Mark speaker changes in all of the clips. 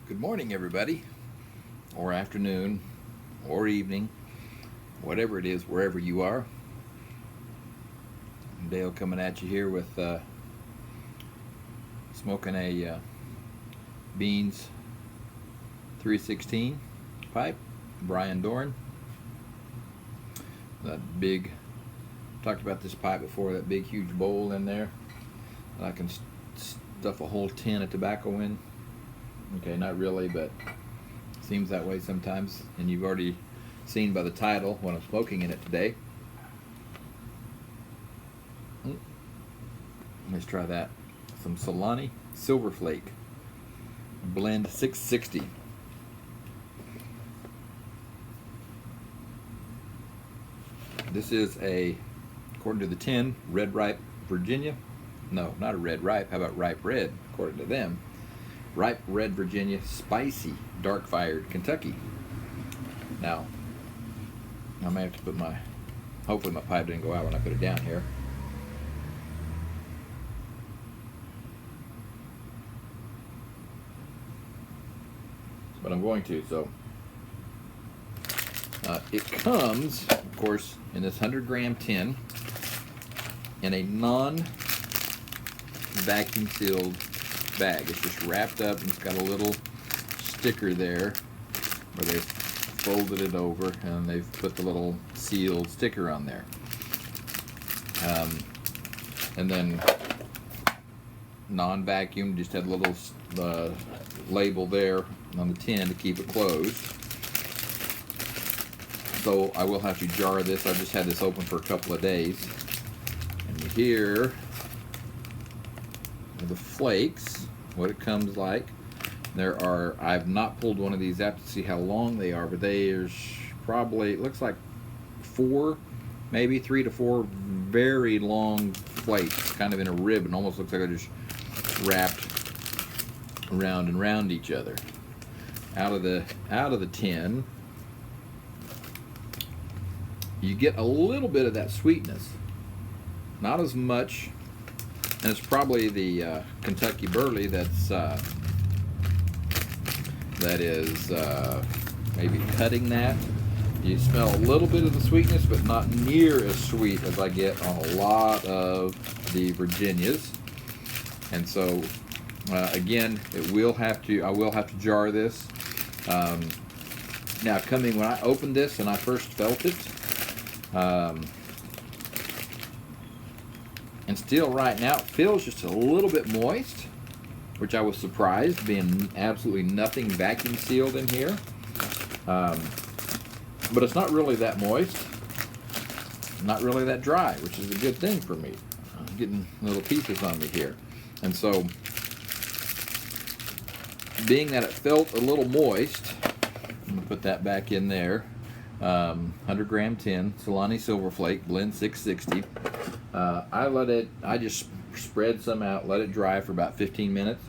Speaker 1: Good morning, everybody, or afternoon, or evening, whatever it is, wherever you are. Dale coming at you here with smoking a Beans 316 pipe. Brian Dorn. That big, talked about this pipe before, that big huge bowl in there that I can stuff a whole tin of tobacco in. Okay, not really, but seems that way sometimes. And you've already seen by the title what I'm smoking in it today. Let's try that. Some Solani Silver Flake Blend 660. This is a, according to the tin, red ripe Virginia. No, not a red ripe. How about ripe red, according to them? Ripe red Virginia, spicy, dark fired Kentucky. Now, I may have to put hopefully my pipe didn't go out when I put it down here. But I'm going to, so. It comes, of course, in this 100-gram tin in a non-vacuum sealed bag. It's just wrapped up and it's got a little sticker there where they've folded it over and they've put the little sealed sticker on there. And then non-vacuum, just had a little label there on the tin to keep it closed. So I will have to jar this. I just had this open for a couple of days. And here are the flakes, what it comes like. I've not pulled one of these out to see how long they are, but there's probably, it looks like 4, maybe 3 to 4 very long flakes, kind of in a ribbon. Almost looks like they're just wrapped around and around each other. Out of the tin, you get a little bit of that sweetness, not as much, and it's probably the Kentucky Burley that is maybe cutting that. You smell a little bit of the sweetness, but not near as sweet as I get on a lot of the Virginias. And so, again, I will have to jar this. Now, when I opened this and I first felt it, and still right now it feels just a little bit moist, which I was surprised, being absolutely nothing vacuum sealed in here. But it's not really that moist, not really that dry, which is a good thing for me. I'm getting little pieces on me here. And so, being that it felt a little moist, I'm going to put that back in there. 100-gram tin, Solani Silver Flake, Blend 660. I just spread some out, let it dry for about 15 minutes,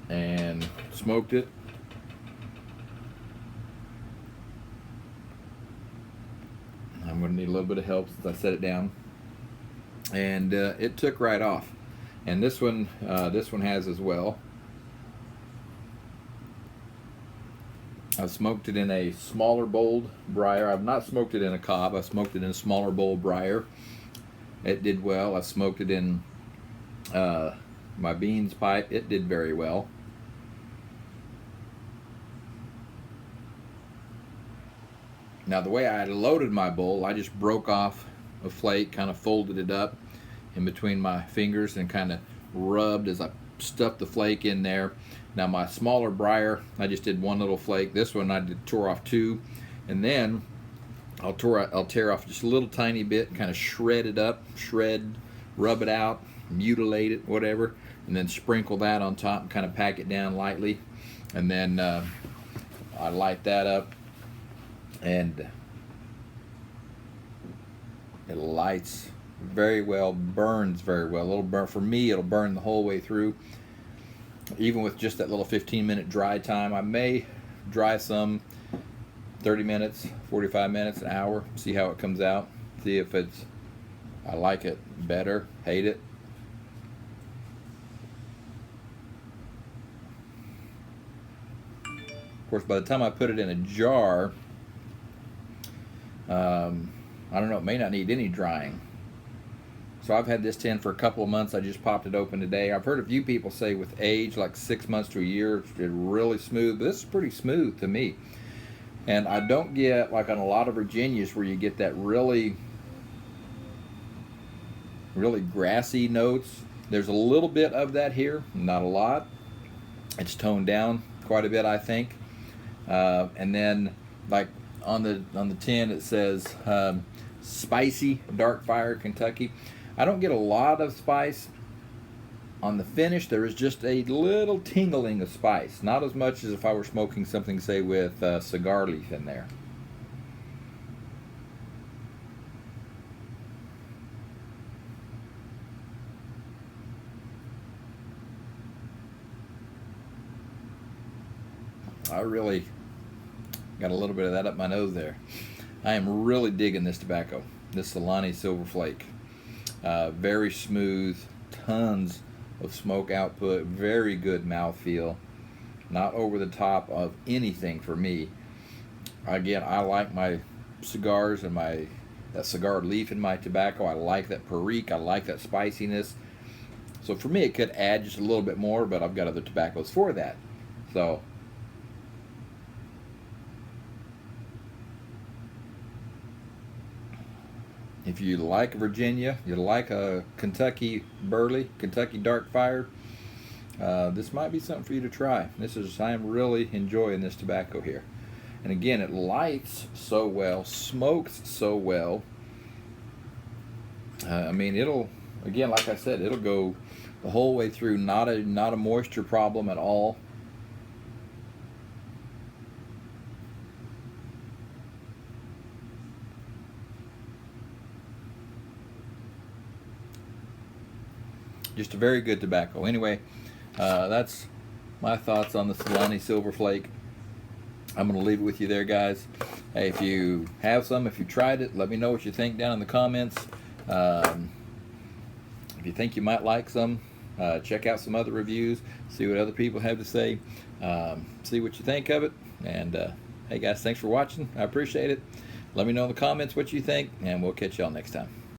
Speaker 1: and smoked it. I'm going to need a little bit of help since I set it down. And it took right off. And this one has as well. I've smoked it in a smaller bowled briar. I've not smoked it in a cob. I smoked it in a smaller bowled briar. It did well. I smoked it in my Beans pipe. It did very well. Now, the way I loaded my bowl, I just broke off a flake, kind of folded it up in between my fingers and kind of rubbed as I stuffed the flake in there. Now, my smaller briar, I just did one little flake. This one I tore off 2, and then I'll tear off just a little tiny bit, kind of shred it up, rub it out, mutilate it, whatever, and then sprinkle that on top and kind of pack it down lightly. And then I light that up, and it lights very well, burns very well. It'll burn, for me, it'll burn the whole way through. Even with just that little 15-minute dry time, I may dry some 30 minutes, 45 minutes, an hour, see how it comes out, see if I like it better, hate it. course, by the time I put it in a jar, I don't know, it may not need any drying. So I've had this tin for a couple of months. I just popped it open today. I've heard a few people say with age, like 6 months to a year, it's really smooth. But this is pretty smooth to me. And I don't get, like on a lot of Virginias, where you get that really grassy notes. There's a little bit of that here, not a lot. It's toned down quite a bit, I think. And then, like on the tin, it says spicy dark fire Kentucky. I don't get a lot of spice. On the finish, there is just a little tingling of spice. Not as much as if I were smoking something, say, with cigar leaf in there. I really got a little bit of that up my nose there. I am really digging this tobacco, this Solani Silver Flake. Very smooth, tons of smoke output, very good mouthfeel, not over the top of anything for me. Again, I like my cigars and that cigar leaf in my tobacco. I like that perique, I like that spiciness. So for me, it could add just a little bit more, but I've got other tobaccos for that. So if you like Virginia, you like a Kentucky Burley, Kentucky Dark Fire, this might be something for you to try. I am really enjoying this tobacco here. And again, it lights so well, smokes so well. I mean, it'll, again, like I said, it'll go the whole way through. Not a moisture problem at all. Just a very good tobacco. Anyway, that's my thoughts on the Solani Silver Flake. I'm going to leave it with you there, guys. Hey, if you have some, if you tried it, let me know what you think down in the comments. If you think you might like some, check out some other reviews, see what other people have to say, see what you think of it. And hey, guys, thanks for watching. I appreciate it. Let me know in the comments what you think, and we'll catch y'all next time.